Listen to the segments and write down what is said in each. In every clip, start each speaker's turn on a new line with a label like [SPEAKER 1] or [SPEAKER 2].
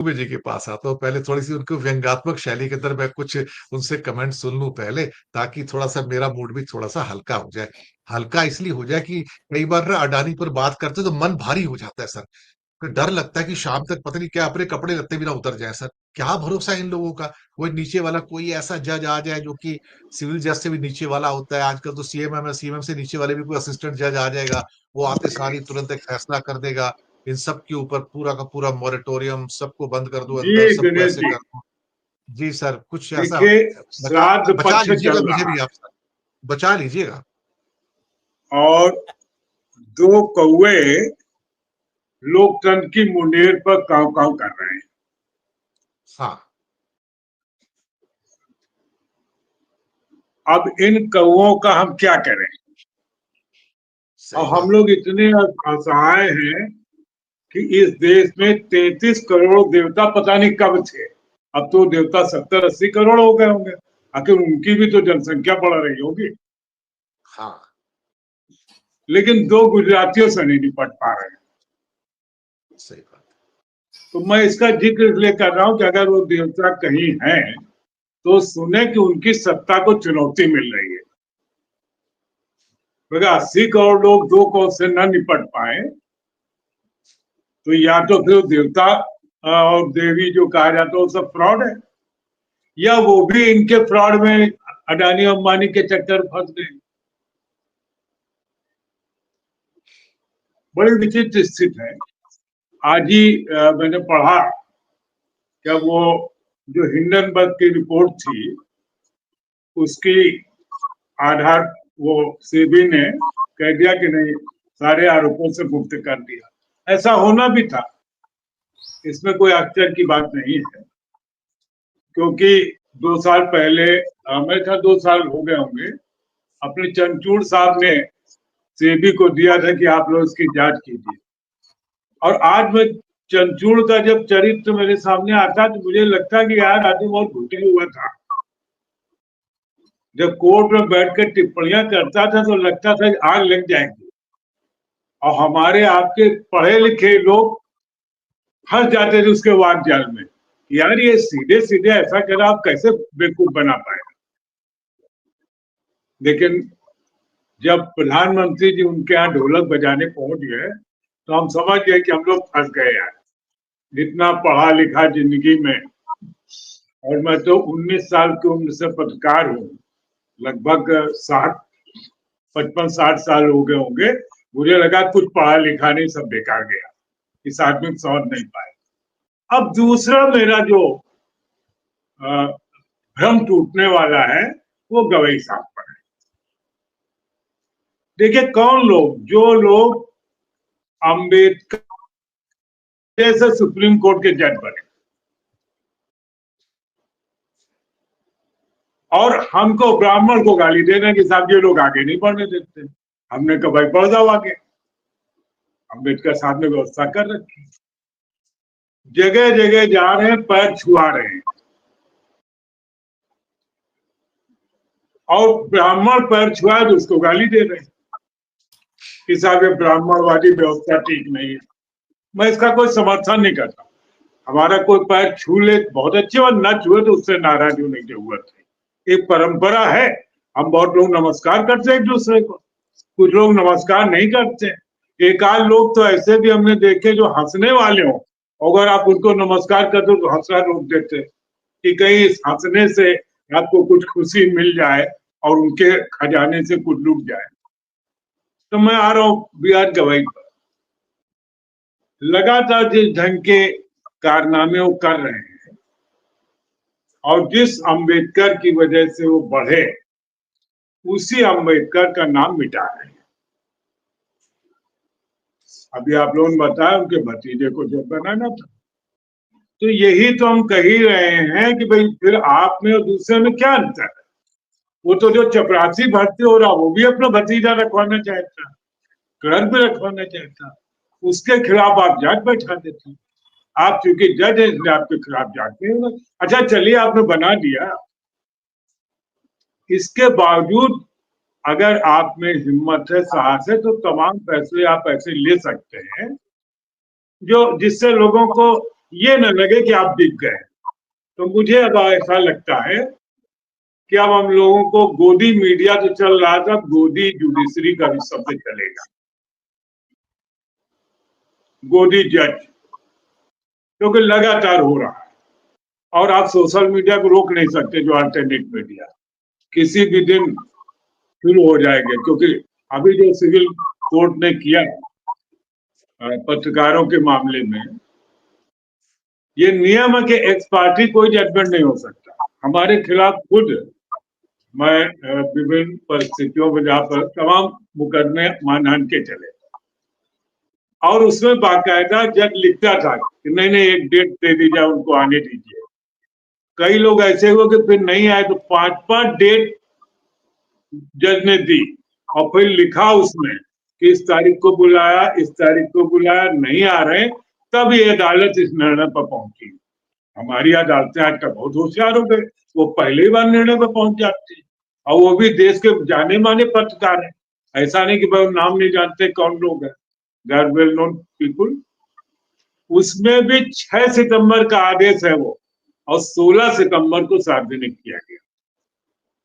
[SPEAKER 1] दुबे जी के पास आता हूँ, पहले थोड़ी-सी उनको व्यंग्यात्मक शैली के अंदर मैं कुछ उनसे कमेंट सुन लूँ पहले, ताकि थोड़ा-सा मेरा मूड भी थोड़ा-सा हल्का हो जाए। हल्का इसलिए हो जाए कि कई बार ना अडानी पर बात करते हैं तो मन भारी हो जाता है सर। फिर डर लगता है कि शाम तक पता नहीं क्या अपने कपड़े लत्ते भी ना उतर जाएँ सर। क्या भरोसा है इन लोगों का? कोई नीचे वाला कोई ऐसा जज आ जाए जो कि सिविल जज से भी नीचे वाला होता है, आजकल तो सीएमएम है, सीएमएम से नीचे वाले भी कोई असिस्टेंट जज आ जाएगा, वो आते सार ही तुरंत एक फैसला कर देगा। इन सब के ऊपर पूरा का पूरा मॉरेटोरियम, सबको बंद कर दो
[SPEAKER 2] जी
[SPEAKER 1] अंदर, सबको
[SPEAKER 2] दिनेश
[SPEAKER 1] ऐसे
[SPEAKER 2] जी,
[SPEAKER 1] कर दो। जी सर, कुछ ऐसा
[SPEAKER 2] देखिए
[SPEAKER 1] बचा
[SPEAKER 2] श्राद्ध
[SPEAKER 1] बचा
[SPEAKER 2] पक्ष
[SPEAKER 1] लीजिएगा
[SPEAKER 2] चल
[SPEAKER 1] मुझे
[SPEAKER 2] रहा
[SPEAKER 1] भी आप
[SPEAKER 2] है
[SPEAKER 1] सर, बचा लीजिएगा।
[SPEAKER 2] और दो कौवे लोकतंत्र की मुंडेर पर काव काव कर रहे हैं।
[SPEAKER 1] हाँ,
[SPEAKER 2] अब इन कौवों का हम क्या करें?
[SPEAKER 1] सही
[SPEAKER 2] और हम
[SPEAKER 1] बात।
[SPEAKER 2] लोग इतने असहाय हैं कि इस देश में 33 करोड़ देवता पता नहीं कब थे। अब तो देवता 70-80 करोड़ हो गए होंगे। आखिर उनकी भी तो जनसंख्या बढ़ रही होगी,
[SPEAKER 1] हाँ,
[SPEAKER 2] लेकिन दो गुजरातियों से नहीं निपट पा रहे हैं।
[SPEAKER 1] सही बात।
[SPEAKER 2] तो मैं इसका जिक्र इसलिए कर रहा हूं कि अगर वो देवता कहीं हैं तो सुने कि उनकी सत्ता को चुनौती मिल रही है। अगर 80 करोड़ लोग दो कौर से न निपट पाए तो या तो फिर देवता और देवी जो कहा जाता है वो सब फ्रॉड है, या वो भी इनके फ्रॉड में अडानी अंबानी के चक्कर फंस गए। बड़ी विचित्र स्थिति है। आज ही मैंने पढ़ा कि वो जो हिंडनबर्ग की रिपोर्ट थी उसकी आधार वो सेबी ने कह दिया कि नहीं, सारे आरोपों से मुक्त कर दिया। ऐसा होना भी था, इसमें कोई आश्चर्य की बात नहीं है, क्योंकि 2 साल पहले मेरे ख्याल 2 साल हो गए होंगे, अपने चंद्रचूड़ साहब ने सेबी को दिया था कि आप लोग इसकी जांच कीजिए। और आज मैं चंद्रचूड़ का जब चरित्र मेरे सामने आता तो मुझे लगता कि यार आदमी बहुत घुटे हुआ था। जब कोर्ट में बैठकर टिप्पणियां करता था तो लगता था कि आग लग जाएगी, और हमारे आपके पढ़े लिखे लोग फंस जाते थे उसके वाद जाल में। यार ये सीधे सीधे ऐसा कर आप कैसे बेवकूफ बना पाए। लेकिन जब प्रधानमंत्री जी उनके यहाँ ढोलक बजाने पहुंच गए तो हम समझ गए कि हम लोग फंस गए यार। जितना पढ़ा लिखा जिंदगी में, और मैं तो 19 साल की उम्र से पत्रकार हूँ, लगभग 55-60 साल हो गए होंगे। मुझे लगा कुछ पढ़ा लिखा नहीं, सब बेकार गया, इस आदमी को समझ नहीं पाए। अब दूसरा मेरा जो भ्रम टूटने वाला है वो गवई साहब पर है। देखिए कौन लोग, जो लोग अंबेडकर जैसे सुप्रीम कोर्ट के जज बने और हमको ब्राह्मण को गाली दे रहे हैं कि साहब ये लोग आगे नहीं बढ़ने देते, हमने कहा भाई बढ़ जाओ आगे। अंबेडकर साहब ने व्यवस्था कर रखी, जगह जगह जा रहे हैं, पैर छुआ रहे हैं, और ब्राह्मण पैर छुआ तो उसको गाली दे रहे हैं कि साहब ये ब्राह्मणवादी व्यवस्था ठीक नहीं है। मैं इसका कोई समर्थन नहीं करता। हमारा कोई पैर छू ले बहुत अच्छे, और न छुए तो उससे नाराज होने की जरूरत है। एक परंपरा है, हम बहुत लोग नमस्कार करते हैं एक दूसरे को, कुछ लोग नमस्कार नहीं करते। एक आध लोग तो ऐसे भी हमने देखे जो हंसने वाले हो, अगर आप उनको नमस्कार करते हो तो हंसना रोक देते कि कहीं इस हंसने से आपको कुछ खुशी मिल जाए और उनके खजाने से कुछ लूट जाए। तो मैं आ रहा हूं बिहार गवाही पर। लगातार जिस ढंग के कारनामे वो कर रहे हैं और जिस अंबेडकर की वजह से वो बढ़े, उसी अंबेडकर का नाम मिटा रहे हैं। अभी आप लोगों ने बताया उनके भतीजे को जब बनाना था, तो यही तो हम कह ही रहे हैं कि भाई फिर आप में और दूसरे में क्या अंतर है। वो तो जो चपरासी भर्ती हो रहा वो भी अपना भतीजा रखवाना चाहता, क्लर्क भी रखवाना चाहता, उसके खिलाफ आप जांच बैठा देते हैं। आप चूंकि जज है इसलिए आपके खिलाफ जांच नहीं होगा। अच्छा चलिए आपने बना दिया, इसके बावजूद अगर आप में हिम्मत है, साहस है, तो तमाम फैसले आप ऐसे ले सकते हैं जो जिससे लोगों को ये न लगे कि आप दिख गए। तो मुझे अब ऐसा लगता है कि अब हम लोगों को गोदी मीडिया जो चल रहा था, गोदी जुडिशरी का भी शब्द चलेगा, गोदी जज, क्योंकि लगातार हो रहा है और आप सोशल मीडिया को रोक नहीं सकते। जो अल्टरनेट मीडिया किसी भी दिन शुरू हो जाएंगे, क्योंकि अभी जो सिविल कोर्ट ने किया पत्रकारों के मामले में, ये नियम है कि एक्स पार्टी कोई जजमेंट नहीं हो सकता। हमारे खिलाफ खुद मैं विभिन्न परिस्थितियों में जहां पर तमाम मुकदमे मानहानि के चले, और उसमें बाकायदा जज लिखता था कि नहीं नहीं एक डेट दे दीजिए, उनको आने दीजिए। कई लोग ऐसे हुए कि फिर नहीं आए तो 5-5 डेट जज ने दी और फिर लिखा उसमें कि इस तारीख को बुलाया, इस तारीख को बुलाया, नहीं आ रहे, तब ये अदालत इस निर्णय पर पहुंची। हमारी अदालतें आज तक बहुत होशियार हो गए, वो पहले ही बार निर्णय पर पहुंच जाती, और वो भी देश के जाने माने पत्रकार है। ऐसा नहीं कि भाई नाम नहीं जानते कौन लोग है, they are well known people. उसमें भी 6 सितंबर का आदेश है वो, और 16 सितंबर को सार्वजनिक किया गया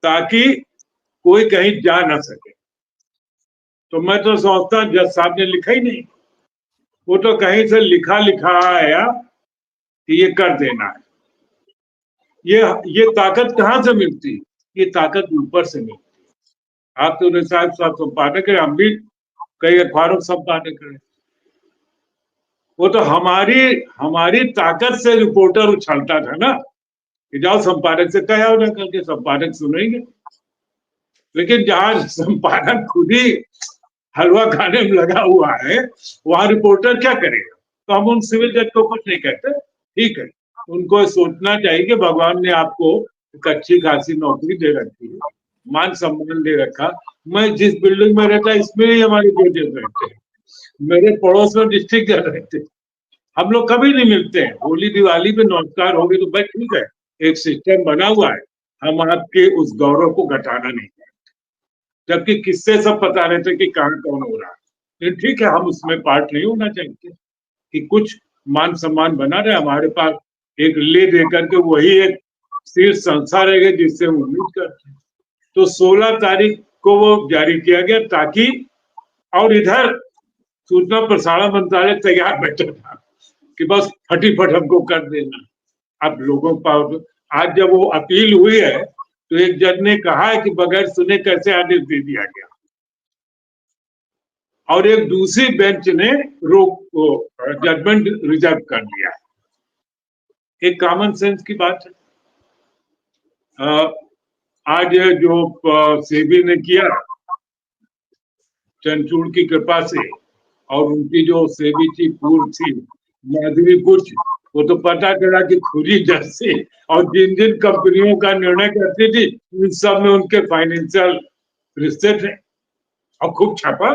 [SPEAKER 2] ताकि कोई कहीं जा ना सके। तो मैं तो सोचता जज साहब ने लिखा ही नहीं, वो तो कहीं से लिखा लिखा आया कि ये कर देना है। ये ताकत कहां से मिलती? ये ताकत ऊपर से मिलती है। आप तो साहब संपादक है, हम भी कई अखबारों संपादक रहे। वो तो हमारी ताकत से रिपोर्टर उछलता था ना कि जाओ संपादक से कहा ना करके, संपादक सुनेंगे। लेकिन जहां संपादक खुद ही हलवा खाने में लगा हुआ है, वहां रिपोर्टर क्या करेगा? तो हम उन सिविल जज को कुछ नहीं कहते, ठीक है, उनको सोचना चाहिए कि भगवान ने आपको एक अच्छी खासी नौकरी दे रखी है, मान सम्मान दे रखा। मैं जिस बिल्डिंग में रहता इसमें ही हमारे जजेस रहते हैं, मेरे पड़ोस में डिस्ट्रिक्ट जज रहते हैं। हम लोग कभी नहीं मिलते हैं, होली दिवाली पे नमस्कार हो गई तो भाई ठीक है, एक सिस्टम बना हुआ है, हम आपके उस गौरव को घटाना नहीं, जबकि किससे सब पता रहते कि कहाँ कौन हो रहा है। ठीक है, हम उसमें पार्ट नहीं होना चाहते कि कुछ मान सम्मान बना रहे। हमारे पास एक ले दे करके वही एक शीर्ष संस्था रहेगी जिससे हम उम्मीद करते हैं। तो 16 तारीख को वो जारी किया गया ताकि, और इधर सूचना प्रसारण मंत्रालय तैयार बैठा था कि बस फटीफट हमको कर देना। अब लोगों पर आज जब वो अपील हुई है तो एक जज ने कहा है कि बगैर सुने कैसे आदेश दे दिया गया, और एक दूसरी बेंच ने जजमेंट रिजर्व कर दिया। एक कॉमन सेंस की बात है। आज जो सेबी ने किया चंद्रचूड़ की कृपा से, और उनकी जो सेबी की पूर्व थी माधुरी बुच, वो तो पता चला कि खुली जज से, और जिन जिन कंपनियों का निर्णय करती थी उन सब में उनके फाइनेंशियल रिश्ते थे, और खूब छापा।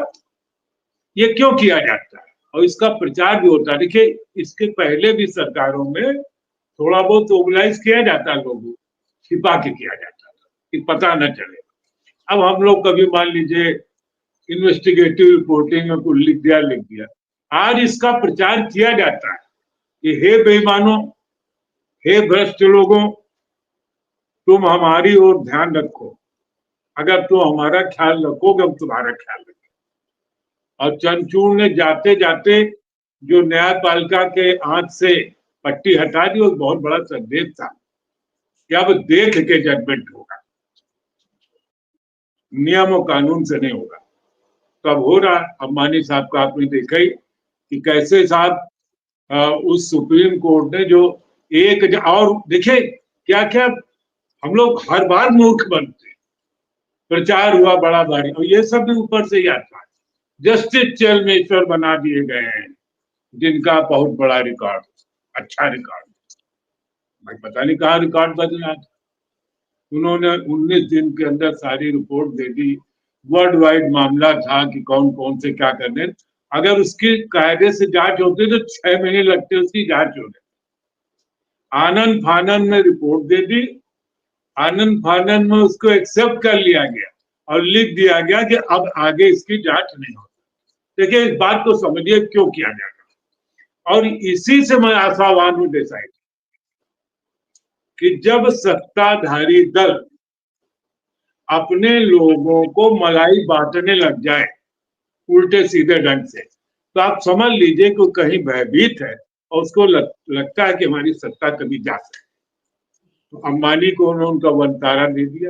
[SPEAKER 2] ये क्यों किया जाता है और इसका प्रचार भी होता है? देखिए, इसके पहले भी सरकारों में थोड़ा बहुत ओबलाइज किया जाता है, लोगों छिपा के किया जाता था कि पता न चले। अब हम लोग कभी मान लीजिए इन्वेस्टिगेटिव रिपोर्टिंग में कुछ लिख दिया, आज इसका प्रचार किया जाता है कि हे बेईमानों, हे भ्रष्ट लोगों, तुम हमारी ओर ध्यान रखो, अगर तुम हमारा ख्याल रखोगे हम तुम्हारा ख्याल रखेंगे। और चंद्रचूड़ ने जाते जाते जो न्यायपालिका के आंच से पट्टी हटा दी, वो बहुत बड़ा संदेश था कि अब देख के जजमेंट होगा, नियम और कानून से नहीं होगा। तो अब हो रहा है। अंबानी साहब का आपने देखा ही कि कैसे साहब उस सुप्रीम कोर्ट ने जो एक, और देखिए क्या क्या हम लोग हर बार मूर्ख बनते हैं। प्रचार हुआ बड़ा भारी, और ये सब भी ऊपर से ही आता है। जस्टिस चेलमेश्वर बना दिए गए हैं जिनका बहुत बड़ा रिकॉर्ड, अच्छा रिकॉर्ड, भाई पता नहीं कहाँ रिकॉर्ड बदला था। उन्होंने 19 दिन के अंदर सारी रिपोर्ट दे दी। वर्ल्ड वाइड मामला था कि कौन कौन से क्या करने, अगर उसकी कायदे से जांच होती तो 6 महीने लगते उसकी जांच होने। आनंद फानंद में रिपोर्ट दे दी, आनंद फानंद में उसको एक्सेप्ट कर लिया गया और लिख दिया गया कि अब आगे इसकी जांच नहीं होती। देखिए, इस बात को समझिए क्यों किया जाएगा। और इसी से मैं आशावान हूं देसाई कि जब सत्ताधारी दल अपने लोगों को मलाई बांटने लग जाए उल्टे सीधे ढंग से, तो आप समझ लीजिए कि कहीं भयभीत है और उसको लगता है कि हमारी सत्ता कभी जा सकती। तो अंबानी को उन्होंने उनका वंतारा दे दिया।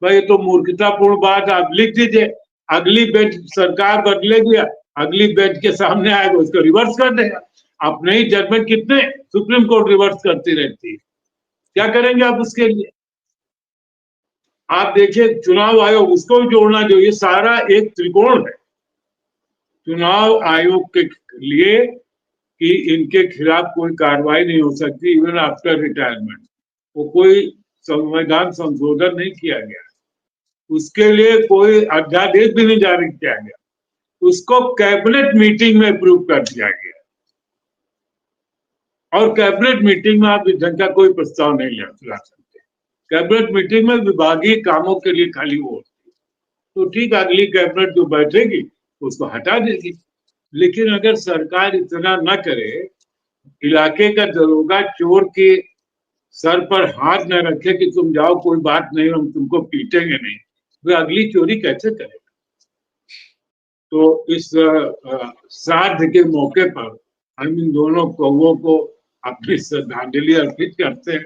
[SPEAKER 2] भाई ये तो मूर्खतापूर्ण बात, आप लिख दीजिए, अगली बेंच सरकार बदलेगी, अगली बेंच के सामने आएगा उसको रिवर्स कर देगा। अपने ही जजमेंट कितने सुप्रीम कोर्ट रिवर्स करती रहती है, क्या करेंगे आप उसके लिए? आप देखिए चुनाव आयोग, उसको भी जोड़ना जो, ये सारा एक त्रिकोण है चुनाव आयोग के लिए कि इनके खिलाफ कोई कार्रवाई नहीं हो सकती इवन आफ्टर रिटायरमेंट। वो कोई संविधान संशोधन नहीं किया गया, उसके लिए कोई अध्यादेश भी नहीं जारी किया गया, उसको कैबिनेट मीटिंग में अप्रूव कर दिया गया। और कैबिनेट मीटिंग में आप इस ढंग का कोई प्रस्ताव नहीं ला सकते। कैबिनेट मीटिंग में विभागीय कामों के लिए खाली वो होती है, तो ठीक अगली कैबिनेट जो बैठेगी उसको हटा देगी। लेकिन अगर सरकार इतना न करे, इलाके का दरोगा चोर के सर पर हाथ न रखे कि तुम जाओ कोई बात नहीं हम तुमको पीटेंगे नहीं, वे अगली चोरी कैसे करेगा? तो इस श्राद्ध के मौके पर हम इन दोनों कौवों को अपनी श्रद्धांजलि अर्पित करते हैं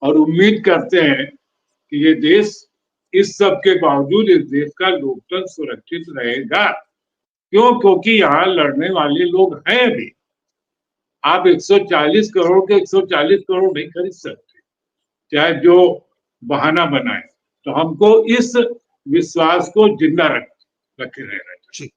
[SPEAKER 2] और उम्मीद करते हैं कि ये देश इस सब के बावजूद इस देश का लोकतंत्र सुरक्षित रहेगा। क्यों? क्योंकि यहाँ लड़ने वाले लोग हैं अभी। आप 140 करोड़ के 140 करोड़ नहीं खरीद सकते, चाहे जो बहाना बनाए। तो हमको इस विश्वास को जिंदा रखे रहना चाहिए।